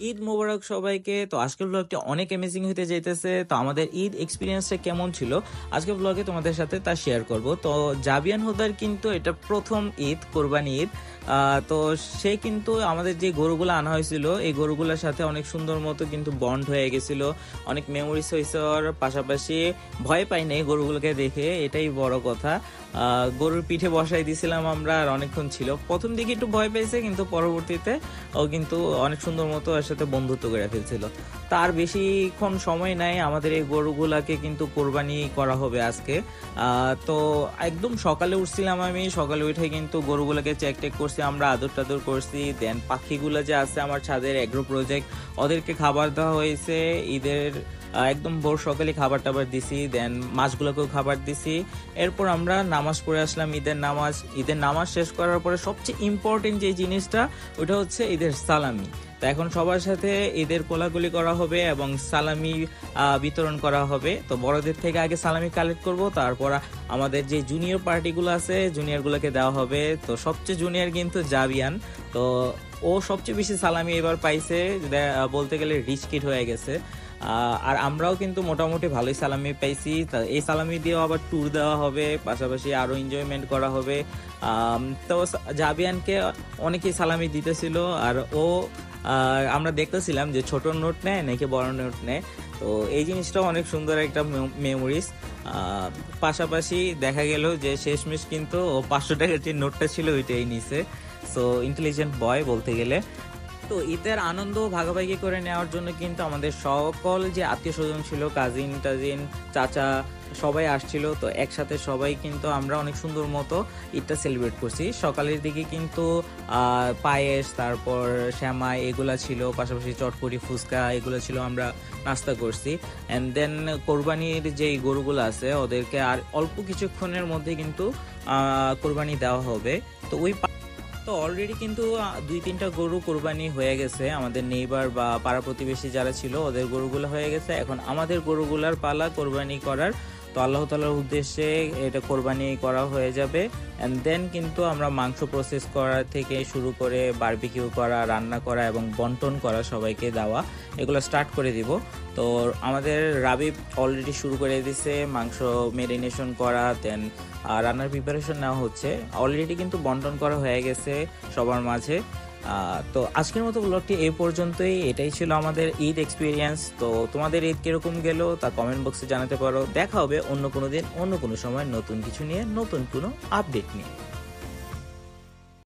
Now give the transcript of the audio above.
ঈদ মোবারক সবাইকে। তো আজকের ব্লগটি অনেক অ্যামেজিং হতে যাইতেছে। তো আমাদের ঈদ এক্সপিরিয়েন্সটা কেমন ছিল আজকের ব্লগে তোমাদের সাথে তা শেয়ার করব। তো জাবিয়ান হুদার কিন্তু এটা প্রথম ঈদ, কোরবানি ঈদ। তো সে কিন্তু আমাদের যে গরুগুলো আনা হয়েছিল এই গরুগুলোর সাথে অনেক সুন্দর মতো কিন্তু বন্ড হয়ে গেছিল, অনেক মেমোরিজ হয়েছে। ওর পাশাপাশি ভয় পাই নাই গরুগুলোকে দেখে, এটাই বড় কথা। গরুর পিঠে বসাই দিয়েছিলাম আমরা, আর অনেকক্ষণ ছিল। প্রথম দিকে একটু ভয় পেয়েছে, কিন্তু পরবর্তীতে ও কিন্তু অনেক সুন্দর মতো এর সাথে বন্ধুত্ব করে ফেলছিল। তার বেশিক্ষণ সময় নাই, আমাদের এই গরুগুলাকে কিন্তু কোরবানি করা হবে আজকে। তো একদম সকালে উঠছিলাম, আমি সকালে উঠে কিন্তু গরুগুলোকে চেক টেক করছি, আমরা আদর টাদর করছি। দেন পাখিগুলো যে আছে আমার ছাদের এগ্রো প্রজেক্ট, ওদেরকে খাবার দেওয়া হয়েছে ঈদের একদম ভোর সকালে খাবার টাবার দিছি। দেন মাছগুলোকেও খাবার দিছি। এরপর আমরা নামাজ পড়ে আসলাম, ঈদের নামাজ শেষ করার পরে সবচেয়ে ইম্পর্টেন্ট যে জিনিসটা ওটা হচ্ছে ঈদের সালামি। তো এখন সবার সাথে ঈদের কোলাকুলি করা হবে এবং সালামি বিতরণ করা হবে। তো বড়দের থেকে আগে সালামি কালেক্ট করব, তারপর আমাদের যে জুনিয়র পার্টিগুলো আছে জুনিয়রগুলোকে দেওয়া হবে। তো সবচেয়ে জুনিয়র কিন্তু জাবিয়ান। তো ও সবচেয়ে বেশি সালামি এবার পাইছে, বলতে গেলে রিচ কিড হয়ে গেছে। আর আমরাও কিন্তু মোটামুটি ভালোই সালামি পাইছি। তা এই সালামি দিয়েও আবার ট্যুর দেওয়া হবে, পাশাপাশি আরো এনজয়মেন্ট করা হবে। তো জাবিয়ানকে অনেকেই সালামি দিতেছিল, আর ও আমরা দেখতেছিলাম যে ছোট নোট নেয় নাকি বড় নোট নেয়। তো এই জিনিসটা অনেক সুন্দর একটা মেমোরিজ। পাশাপাশি দেখা গেল যে শেষমেশ কিন্তু ও 500 টাকার যে নোটটা ছিল ওইটাই নিছে। সো ইন্টেলিজেন্ট বয় বলতে গেলে। তো ঈদের আনন্দ ভাগাভাগি করে নেওয়ার জন্য কিন্তু আমাদের সকল যে আত্মীয় স্বজন ছিল, কাজিন টাজিন, চাচা, সবাই আসছিল। তো একসাথে সবাই কিন্তু আমরা অনেক সুন্দর মতো ঈদটা সেলিব্রেট করছি। সকালের দিকে কিন্তু পায়েস, তারপর শ্যামাই এগুলা ছিল, পাশাপাশি চটপটি, ফুচকা এগুলো ছিল, আমরা নাস্তা করছি। অ্যান্ড দেন কোরবানির যে গরুগুলো আছে ওদেরকে আর অল্প কিছুক্ষণের মধ্যে কিন্তু কোরবানি দেওয়া হবে। তো তো অলরেডি কিন্তু 2-3টা গরু কোরবানি হয়ে গেছে। আমাদের নেইবার বা পাড়া প্রতিবেশী যারা ছিল ওদের গরুগুলো হয়ে গেছে, এখন আমাদের গরুগুলার পালা কোরবানি করার। তো আল্লাহ তাআলার উদ্দেশ্যে এটা কোরবানি করা হয়ে যাবে। অ্যান্ড দেন কিন্তু আমরা মাংস প্রসেস করা থেকে শুরু করে বারবিকিউ করা, রান্না করা এবং বন্টন করা, সবাইকে দেওয়া, এগুলো স্টার্ট করে দিব। তো আমাদের রাবিব অলরেডি শুরু করে দিছে মাংস মেরিনেশন করা, দেন রান্নার প্রিপারেশন নেওয়া হচ্ছে। অলরেডি কিন্তু বন্টন করা হয়ে গেছে সবার মাঝে। তো আজকের মতো ব্লগটি এই পর্যন্তই। এটাই ছিল আমাদের ঈদ এক্সপিরিয়েন্স। তো তোমাদের ঈদ কিরকম গেল তা কমেন্ট বক্সে জানাতে পারো। দেখা হবে অন্য কোনো দিন, অন্য কোনো সময়, নতুন কিছু নিয়ে, নতুন কোনো আপডেট নিয়ে।